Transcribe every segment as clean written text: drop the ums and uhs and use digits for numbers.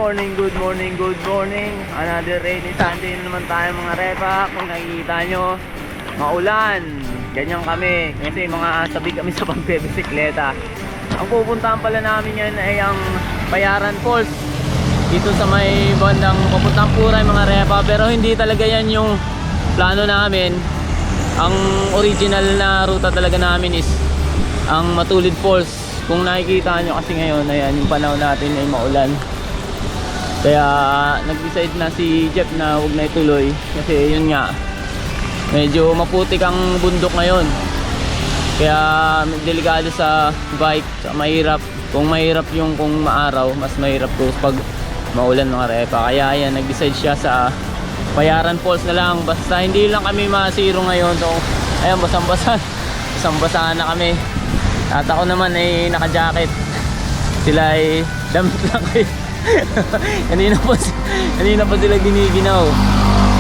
morning, good morning, good morning. Another rainy Sunday na naman tayo mga repa. Kung nakikita nyo, maulan. Ganyan kami, kasi mga sabi kami sa pagbebisikleta. Ang pupuntahan pala namin yan ay ang Bayaran Falls. Dito sa may bandang papuntang Puray mga repa. Pero hindi talaga yan yung plano namin. Ang original na ruta talaga namin is ang Matulid Falls. Kung nakikita nyo kasi ngayon, ayan, yung panahon natin ay maulan. Kaya nag-decide na si Jeff na huwag na ituloy. Kasi yun nga, medyo maputik ang bundok ngayon. Kaya delikado sa bike, mahirap. Kung mahirap yung kung maaraw, mas mahirap ko pag maulan mga repa. Kaya ayan, nag-decide siya sa Bayaran Falls na lang. Basta hindi lang kami masiro ngayon. So ayan, basang-basa na kami. At ako naman ay naka-jacket. Sila ay damit lang kayo. kanina pa sila giniginaw.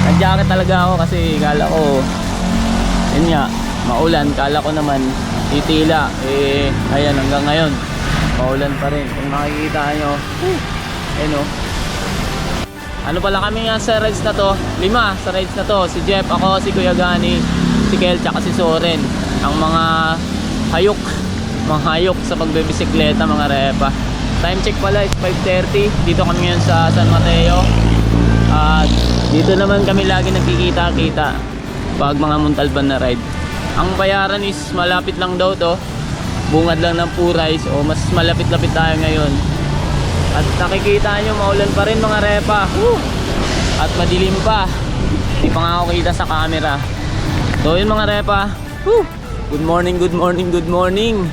Nag-jacket talaga ako kasi kala ko yun nga, maulan. Kala ko naman titila. Ayan, hanggang ngayon maulan pa rin. Kung makikita nyo, ayun o. Ano pala kami nga sa rides na to? 5 sa rides na to. Si Jeff, ako, si Kuya Gani, si Kel, tsaka si Soren. Ang mga hayok sa pagbebisikleta mga repa. Time check pala is 5:30. Dito kami ngayon sa San Mateo. At dito naman kami lagi nagkikita-kita pag mga Montalban na ride. Ang Bayaran is malapit lang daw to. Bungad lang ng Puray. O mas malapit-lapit tayo ngayon. At nakikita nyo, maulan pa rin mga repa. At madilim pa. Hindi pa nga ako kita sa camera. So yun mga repa. Good morning, good morning, good morning.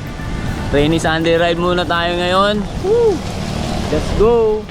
Rainy Sunday ride muna tayo ngayon. Let's go!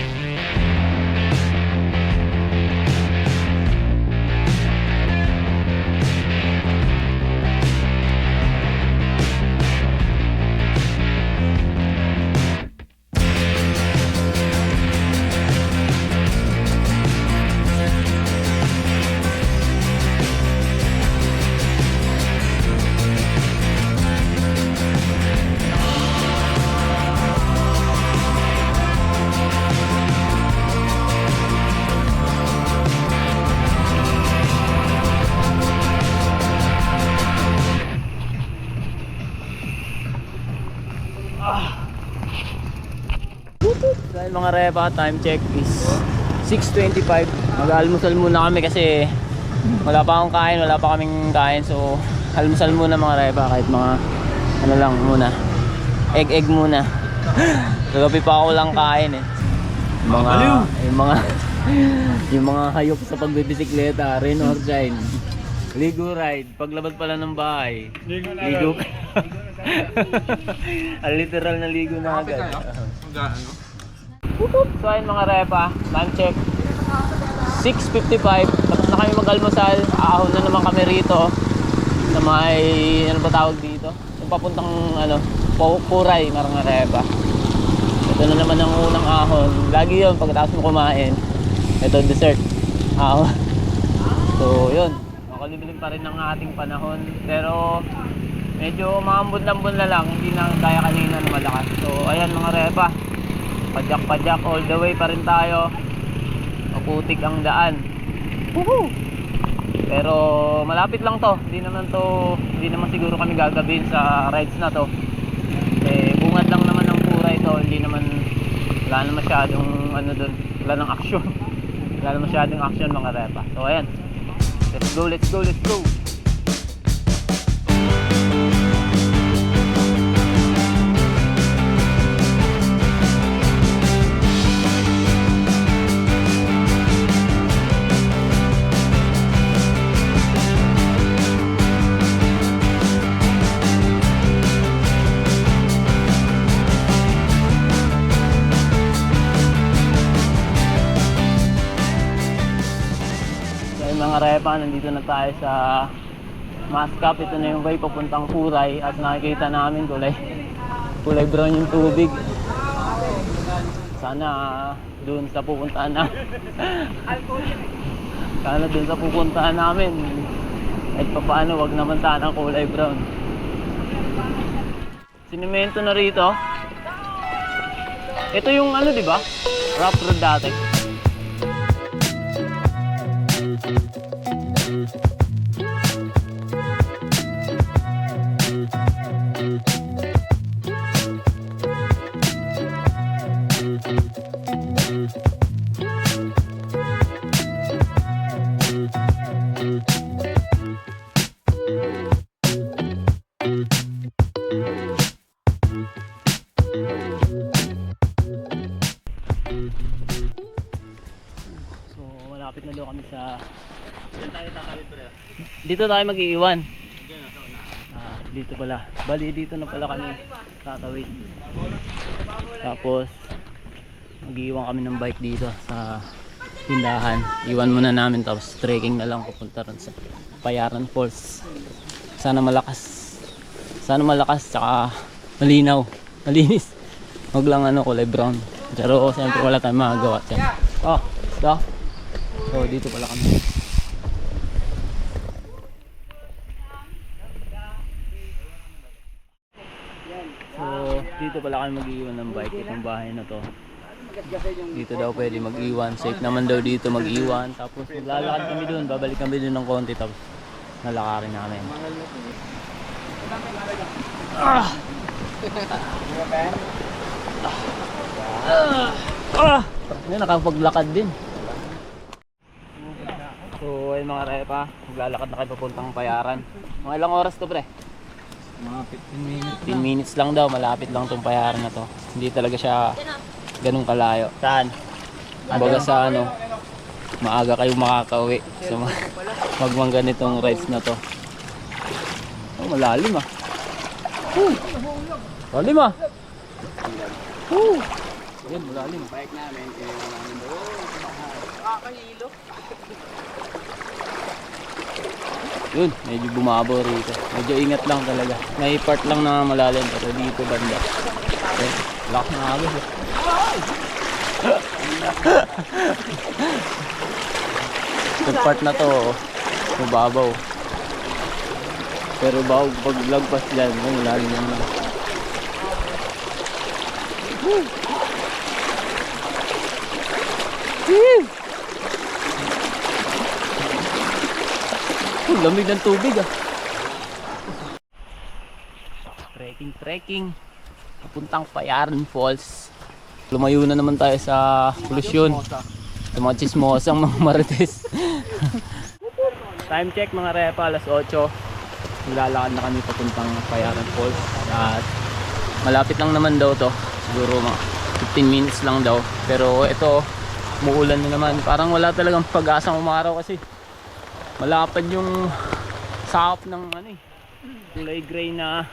Dahil mga repa, time check is 6:25. Mag-almusal muna kami kasi wala pa akong kain, wala pa kaming kain. So almusal muna mga repa, kahit mga ano lang muna, egg muna. Kagabi pa ako lang kain eh. Yung mga hayop sa pagbibisikleta, rain or shine. Ligo ride, paglabas pala ng bahay. Ligo. Literal na ligo na agad. So ayun mga repa, time check 6:55. Tapos na kami mag-almusal. Ahon na naman kami rito sa may, ano ba tawag dito, yung papuntang ano, Puray mga repa. Ito na naman ang unang ahon. Lagi yun pagkatapos mo kumain. Ito dessert, ahon. So yun, makalibilim pa rin ng ating panahon. Pero medyo maambon-lambon na lang, hindi na kaya kanina na malakas. So ayan mga repa, padyak all the way pa rin tayo. Maputik ang daan. Pero malapit lang to. Hindi naman siguro kami gagabihin sa rides na to. Bungad lang naman ng Puray to. Hindi naman, wala na masyadong ano dun, wala nang action. Wala na masyadong action mga repa. So ayan, let's go. Mga repa, nandito na tayo sa Mascap. Ito na yung way papuntang Puray. At nakikita namin kulay brown yung tubig. Sana dun sa pupuntahan na sana dun sa pupuntahan namin at papaano wag naman sana kulay brown. Sinimento na rito. Ito yung ano, di ba? Rough road dati. So malapit na daw kami sa dito tayo mag-iiwan. Dito pala. Bali dito na pala kami tatawid. Tapos mag-iiwan kami ng bike dito sa tindahan. Iwan muna namin tapos trekking na lang pupunta ron sa Payaran Falls. Sana malakas. Sana malakas tsaka malinaw. Malinis. Huwag lang ano kulay brown. Pero siyempre wala tayong magagawa dyan. Oh, da. So dito pala kami. So dito pala kami mag-iwan ng bike. Itong bahay na to. Dito daw pwede mag-iwan. Safe naman daw dito mag-iwan. Tapos maglalakad kami dun. Babalik kami dun ng konti. Tapos nalakarin namin. Nakapaglakad din. So ayun mga repa, maglalakad na kayo papuntang Payaran. Mga ilang oras to pre? Mga 15 minutes. 15 minutes lang daw, malapit lang tong Payaran na to. Hindi talaga siya ganun kalayo. Saan? Kumbaga sa ano, maaga kayo makakauwi. So magmang ganitong rides na to. Oh, malalim ah. Malalim ah. Yan, malalim. Bike namin, kailangan namin doon. Kakahilo. Yun, medyo bumabaw rito. Medyo ingat lang talaga. May part lang na malalim pero dito banda. Okay, lock na agad. Yung part na to, mababaw. Pero bago pag lagpas dyan, malalim yan lang. Lamig ng tubig ah. Trekking papuntang Payaran Falls. Lumayo na naman tayo sa polusyon, sa mga chismosang mga marites. Time check mga repa, alas 8. Maglalakad na kami papuntang Payaran Falls. At malapit lang naman daw to, siguro mga 15 minutes lang daw. Pero ito, umuulan na naman. Parang wala talagang pag-asang umaraw kasi malapad yung sakop ng ano eh, kulay gray na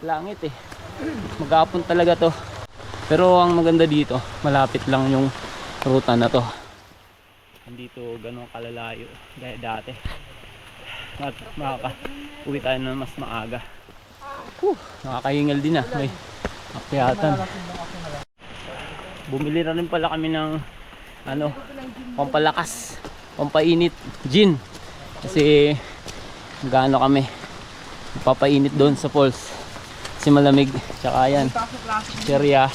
langit eh. Maghapon talaga to. Pero ang maganda dito, malapit lang yung ruta na to. Hindi to ganun kalalayo gaya dati. Makaka-uwi tayo na mas maaga. Nakakahingal din ah, may akyatan. Bumili na rin pala kami ng ano, pampalakas, pampainit gin. Kasi gaano kami papainit doon sa falls kasi malamig. Tsaka yan, serya,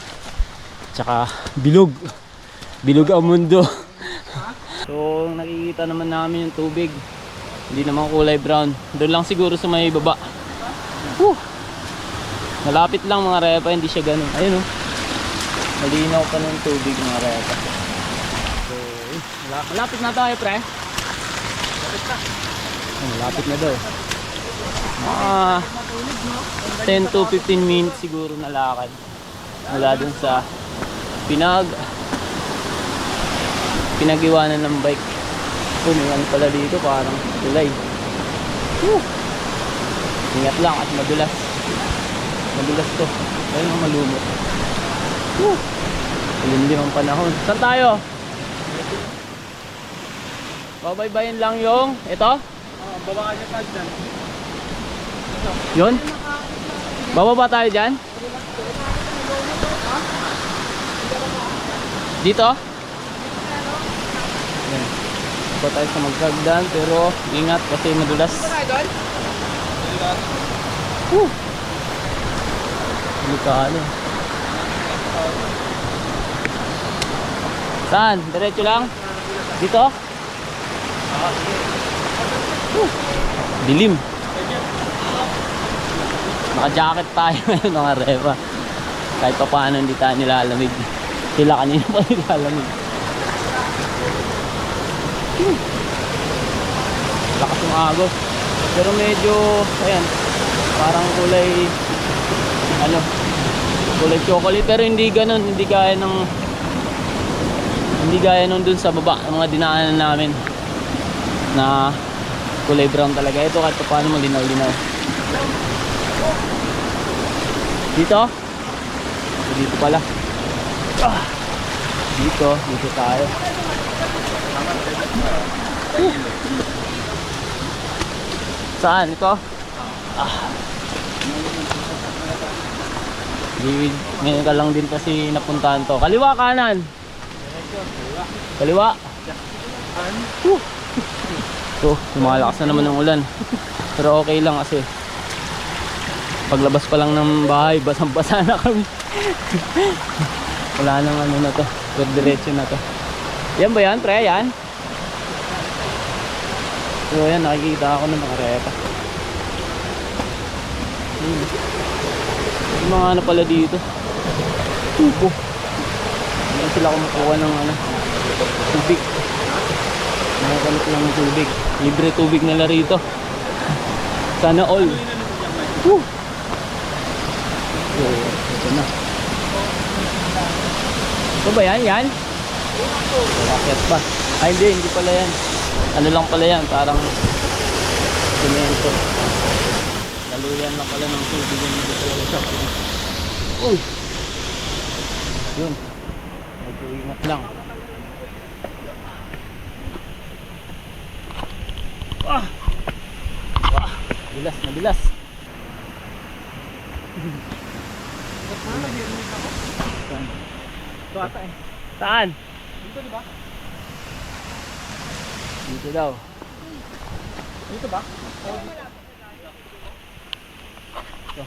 tsaka bilog ang mundo. So nakikita naman namin yung tubig, hindi naman kulay brown. Doon lang siguro sa may baba. Malapit lang mga repa, hindi siya ganun. Ayun o, malinaw pa ng tubig mga repa. So malapit na tayo pre. Malapit na daw. Mga 10 to 15 minutes siguro na lakad mula dun sa pinag-iwanan ng bike. Punuan pala dito parang tulay. Ingat lang at madulas to. Ayun ang malumot. Ilim ang panahon. Saan tayo? Babaybayin lang yung ito? Bababa niya tayo dyan. Yun? Bababa tayo dyan? Dito? Yan. Baba tayo sa magkagdan pero ingat kasi madulas. Delikado. Saan? Diretso lang? Dito? Dilim. Naka-jacket tayo ngayon mga repa. Kahit pa paano hindi tayo nilalamig. Sila kanina pa nilalamig. Lakas ng agos. Pero medyo, ayan, parang kulay, ano, kulay chocolate. Pero hindi ganun, hindi gaya nung dun sa baba, ng mga dinaanan namin na kulay brown talaga. Ito kahit pa paano malinaw-linaw. Dito? Dito pala. Dito tayo. Saan? Ito? Ngayon ka lang din kasi napuntahan to. Kaliwa, kanan? Kaliwa? Lumalakas na naman ng ulan. Pero okay lang kasi paglabas pa lang ng bahay, basang-basa na kami. Wala nang ano na to, pero diretso na to. Yan ba yan, pre? Yan? So yan, nakikita ako ng mga repa. Yung mga ano pala dito, tubo. Hindi sila kumukuha ng ano, tubig. Nakakalot lang ng tubig. Libre tubig nila rito. Sana all. So, ito na. Ito ba yan? Yan? Bakit ba? Ay hindi pala yan. Ano lang pala yan, parang semento. Laluyan lang pala ng tubig yan dito pala siya. Uy! Yun. Mag-uingat lang. Bilas na bilas. Ito ata eh. Saan? Dito diba? Dito daw. Dito ba? Ito.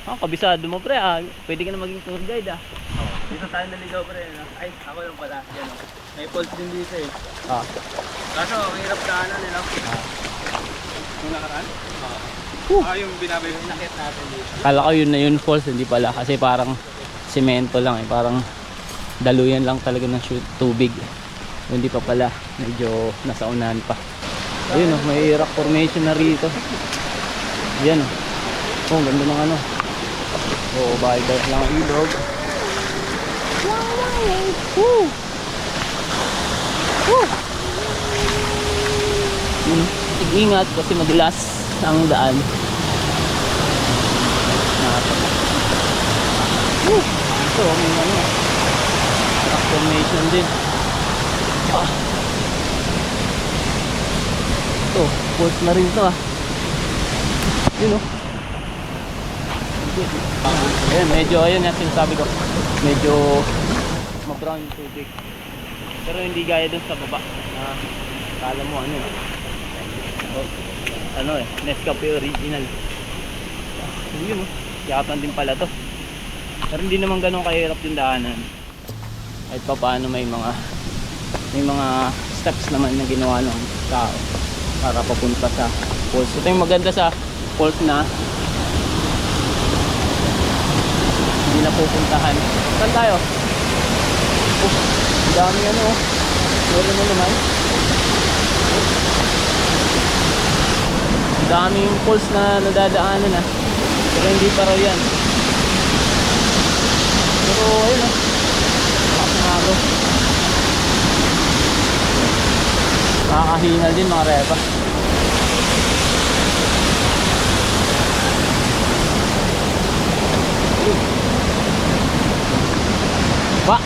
Kabisado mo pre ah. Pwede ka na maging tour guide ah. Dito tayo naligaw pre. No? Ay, ako lang pala. Yan, oh. May falls din dito eh. Kaso, ang hirap daanan eh. No? Yung nakaraan? Yung binabay yung nakit natin dito. Kala ko yun na yun falls, hindi pala kasi parang semento lang eh, parang daluyan lang talaga ng tubig. Hindi pa pala, medyo nasa unahan pa. Ayun oh, may rock formation na rito. Yan oh. Oh, ganda ng ano. Oh, bahay-bahay lang ang ilog. Woo! Woo! Ingat kasi madulas ang daan. Ito, may ano, rock formation din. Ito, falls na rin ito ah. Yun oh. Ayan, medyo, ayun yung sinasabi ko. Medyo ma-brown yung tubig. Pero hindi gaya dun sa baba na kala mo ano eh. Ano eh, Nescafe original. Yun oh, yakatan din pala to. Pero hindi naman ganun kahirap yung daanan. Kahit pa paano may mga steps naman na ginawa ng tao para papunta sa falls. Ito yung maganda sa falls na hindi na pupuntahan. Saan tayo? Oh, dami ano oh. Meron na naman. Daming falls na nadadaanan na. Pero hindi pa raw yan. Pero ayun oh. Nakakahalo. Nakakahingal din mga repa. Ba?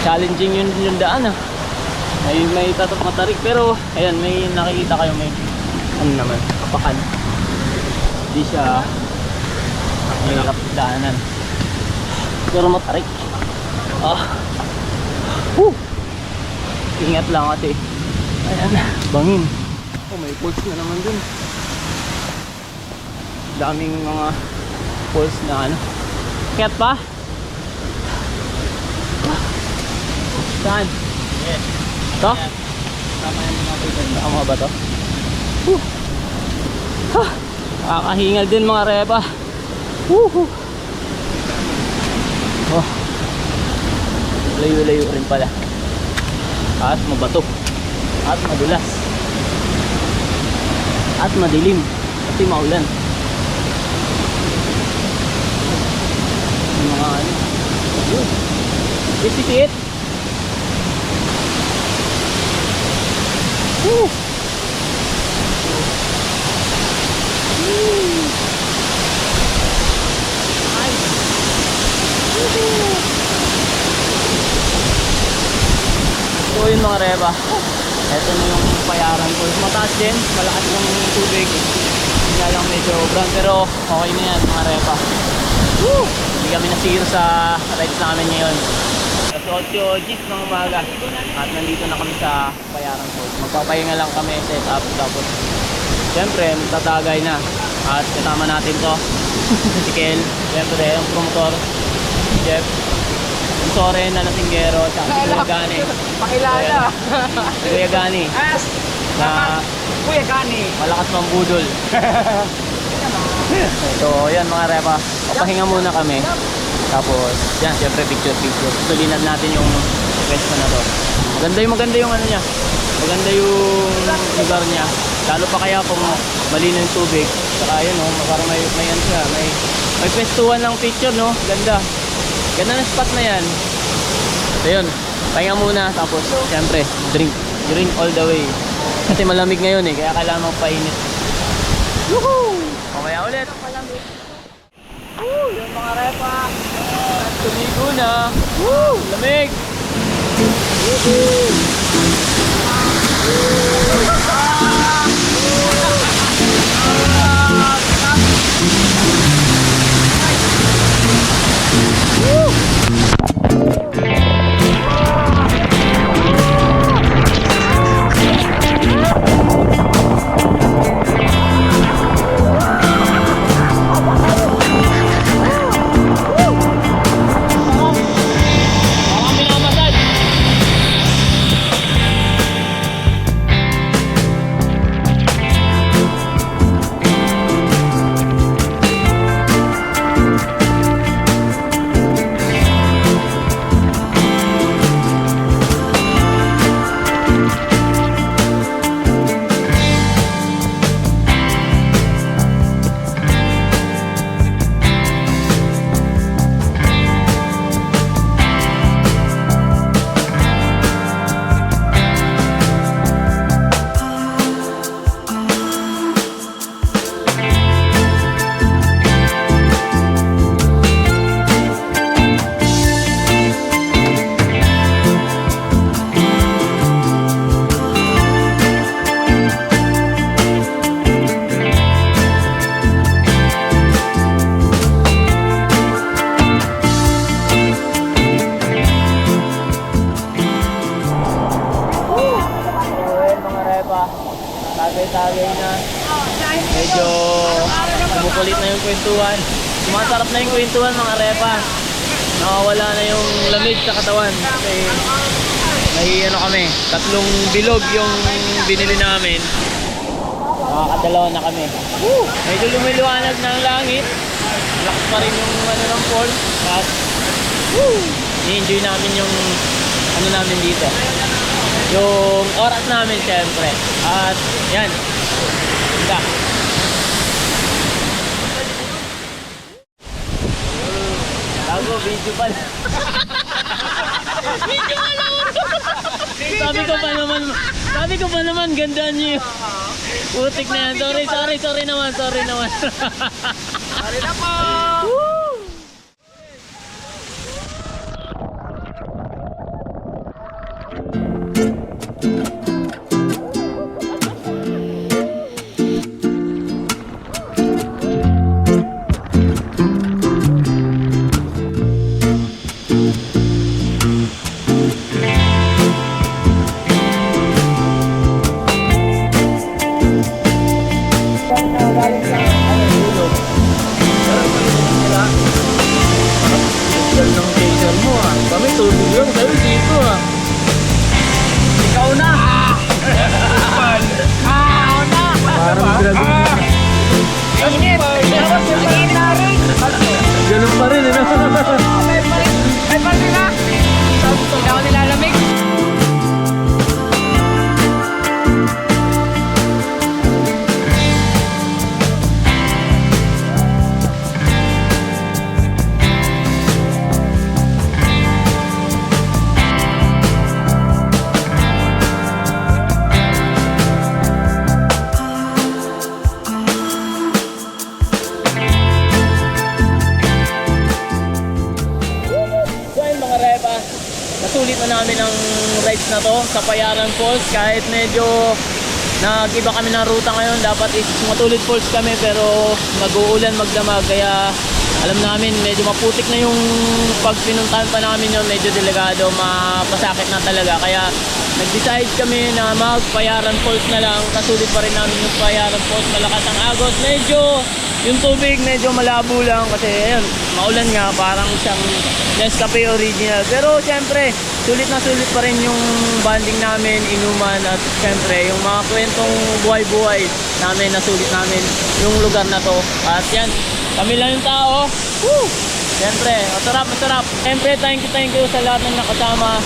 Challenging yung daan ah. May tatak matarik pero ayan may nakikita kayo may ano naman kapakan. Hindi siya mahirap daanan. Pero matarik. Ingat lang kasi. Ayan, bangin. Oh, may pulse na naman dun. Daming mga pulse na ano. Kaya pa? Saan? Yes. To? Tama yan mga kaibigan. Tama ba to? Kakahingal din mga repa. Oh. Layo-layo rin pala. At mabato. At madulas. At madilim. Kasi maulan. Yung mga ano. Is it? Woo! So yun mga reba, eto na yung payaran ko. Mataas din, malakas yung tubig. Hindi nga lang medyo brown, pero okay na yan mga reba. Woo! Hindi kami nasiro sa rides namin ngayon. Sa 8 G's ng umaga at nandito na kami sa payaran ko. Magpapahinga lang kami, set up, tapos siyempre magtatagay na. At kasama natin to si Kel, siyempre yung promotor, si Jeff, si Soren na nasinggero, at si Kuya Gani. Pakilala. Si Kuya Gani na Kuya Gani. malakas mambudol. So yan mga repa, papahinga muna kami. Tapos yan, siyempre picture. Susulinan natin yung pwesto na to. Maganda yung ano niya. Maganda yung lugar niya. Lalo pa kaya kung malino yung tubig. Saka yun parang may ano siya, may pwestuhan ng picture no. Ganda ng spot na yan. So yun, pahinga muna. Tapos siyempre drink all the way. Kasi malamig ngayon kaya kailangan magpainit. Woohoo! Mamaya ulit. Yun mga repa. Tumigo na. Woo! Lamig! Tagay-tagay na. Medyo kumukulit na yung kwentuhan. Sumasarap na yung kwentuhan mga repa. Nakawala na yung lamig sa katawan. Kasi kami, 3 bilog yung binili namin. Nakakadalawa na kami. Medyo lumiluwanag na ang langit. Lakas pa rin yung ng fall. At i-enjoy namin yung namin dito. Yung oras namin syempre. At yan. Ganda. Bago, video pala. Video pala. Sabi ko pa naman ganda niyo. Putik na yan. Sorry naman. Sorry na po. na to sa Payaran Falls. Kahit medyo nag-iba kami ng ruta ngayon, dapat is Matulid Falls kami, pero mag-uulan magdamag, kaya alam namin medyo maputik na yung pag pinuntahan pa namin yun, medyo delikado, mapasakit na talaga, kaya nag-decide kami na mag-Payaran Falls na lang. Kasulit pa rin namin yung Payaran Falls, malakas ang agos, medyo yung tubig medyo malabo lang kasi ayun, maulan nga, parang siyang Nescafe original, pero syempre sulit na sulit pa rin yung banding namin, inuman, at syempre yung mga kwentong buhay-buhay namin, nasulit namin yung lugar na to. At yan, kami lang yung tao. Woo! Syempre, masarap, masarap. Syempre, thank you sa lahat ng nakasama.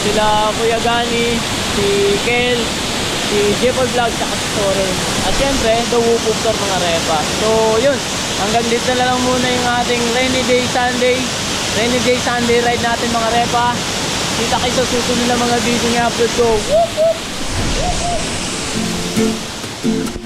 Sila Kuya Gani, si Kel, si Jepoy Vlog, saka si Soren. At syempre, The Wupuptor mga repa. So, yun. Hanggang dito na lang muna yung ating rainy day Sunday ride natin mga repa. Kita kayo sa susunod na mga video na upload ko. Whoop, whoop.